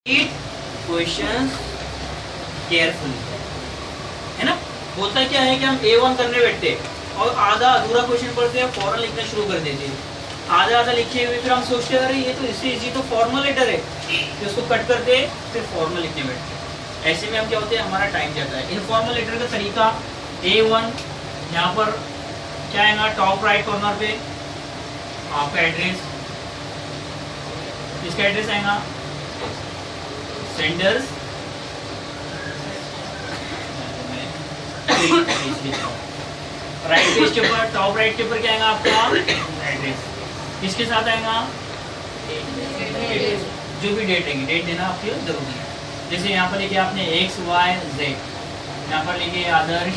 Questions carefully, है ना। होता क्या है कि हम A1 करने बैठते हैं और आधा अधूरा क्वेश्चन पढ़ते हैं, फौरन लिखना शुरू कर देते हैं। आधा आधा लिखे हुए फिर हम सोचते हैं अरे ये तो इससे इजी तो फॉर्मल लेटर है, फिर उसको कट करते फिर फॉर्मल लिखने बैठते हैं। ऐसे में हम क्या होते हैं, हमारा टाइम जाता है। इनफॉर्मल लेटर का तरीका A1, यहाँ पर क्या आएगा, टॉप राइट कॉर्नर पे आपका एड्रेस, इसका एड्रेस आएगा सेंडर्स, राइट पेज के ऊपर टॉप राइट के ऊपर क्या आएगा आपका एड्रेस, किसके साथ आएगा जो भी डेट आएगी, डेट देना आपके जरूरी है। जैसे यहाँ पर लिखे आपने XYZ, यहाँ पर लिखे आदर्श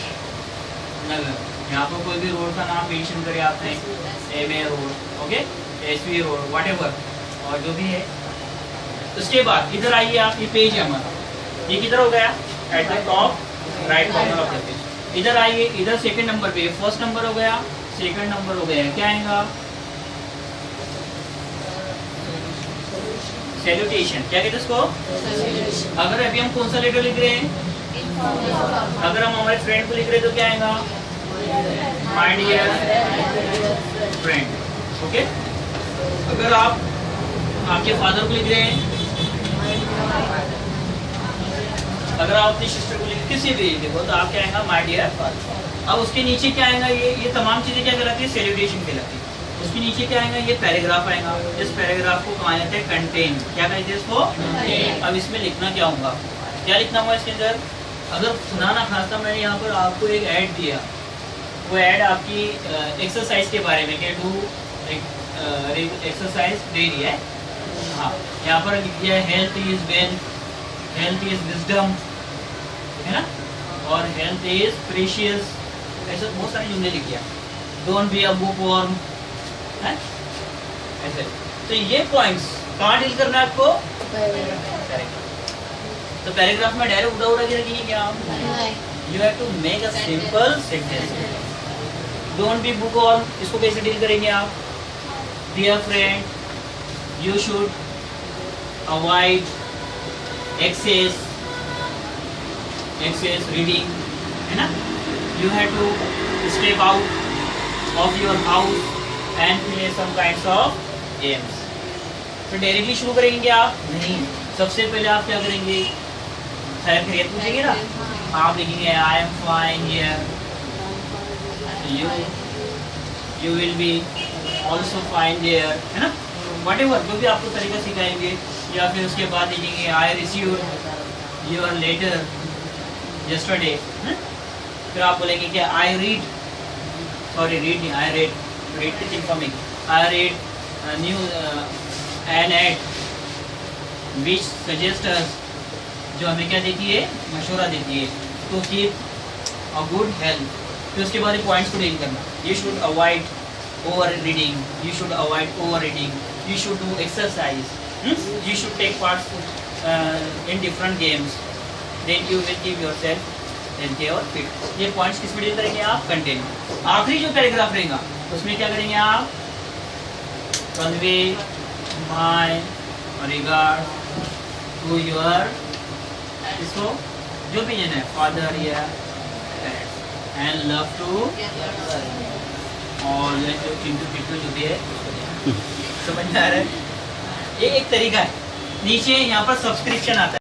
नगर, यहाँ पर कोई भी रोड का नाम मेंशन करे आपने, MA road, okay, SV road, whatever, और जो भी है। उसके बाद इधर आइए आप, ये पेज है हमारा, ये किधर हो गया, at the top right corner of the page. इधर आइए, इधर सेकंड नंबर पे, फर्स्ट नंबर हो गया, सेकंड नंबर हो गया, क्या आएगा, सैल्यूटेशन, क्या कहते हैं इसको। अगर अभी हम कौन सा लेटर लिख रहे हैं, अगर हम हमारे फ्रेंड को लिख रहे हैं तो क्या आएगा, माय डियर फ्रेंड, ओके। अगर आप आपके फादर को लिख रहे हैं, अगर आप अपनी सिस्टर को लिख, किसी भी लिखो तो आप क्या आएगा, माय डियर फादर। अब उसके नीचे क्या आएगा, ये तमाम चीजें क्या कहलाती है, सैल्यूटेशन कहलाती है। उसके नीचे क्या आएगा, ये पैराग्राफ आएगा। इस पैराग्राफ को कहा जाता है कंटेन, क्या कहते हैं इसको। अब इसमें लिखना क्या होगा, क्या लिखना होगा इसके अंदर। अगर खुदा ना खास्ता मैंने यहाँ पर आपको एक ऐड दिया, वो ऐड आपकी एक्सरसाइज के बारे में, क्या डू एक्सरसाइज दे रही है, हाँ, यहाँ पर लिख दिया है health is wealth, health is wisdom, है ना, और हेल्थ इज प्रीशियस, ऐसे बहुत सारे जुमले लिख दिया। डोंट बी अ बुकवर्म, ऐसे। तो ये पॉइंट्स कहाँ डील करना है आपको, तो पैराग्राफ में डायरेक्ट उड़ा उड़ा के रखिए क्या, you have to make a simple sentence. Don't be bookworm, इसको कैसे डील करेंगे आप, dear friend, you should avoid excess reading, है ना। You have to step out of your house and play some kinds of games. तो directly शुरू करेंगे आप नहीं, सबसे पहले आप क्या करेंगे, खैर खैरियत पूछेंगे ना, आप लिखेंगे I am fine here, you will be also fine there, है ना, व्हाटएवर जो भी आपको तरीका सिखाएंगे। या फिर उसके बाद लिखेंगे I received your letter yesterday, फिर आप बोलेंगे कि आई रीड, सॉरी रीड नहीं, I read, read the thing for me. I read new an ad which suggests us, जो हमें क्या देती है, मशवरा देती है, तो कीप अ गुड हेल्थ। फिर उसके बाद पॉइंट्स को डील करना, you should avoid over reading, you should avoid over reading, you should do exercise, you should take parts in different games, then you will keep yourself healthy और fit। ये points किस में deal करेंगे आप, content. आखिरी जो paragraph रहेगा उसमें क्या करेंगे आप, convey my regard to your, इसको जो भी है फादर या एंड लव टू और जो चिंटू पिट्टू जो भी है, समझ में आ रहा है। ये एक तरीका है। नीचे यहाँ पर सब्सक्रिप्शन आता है।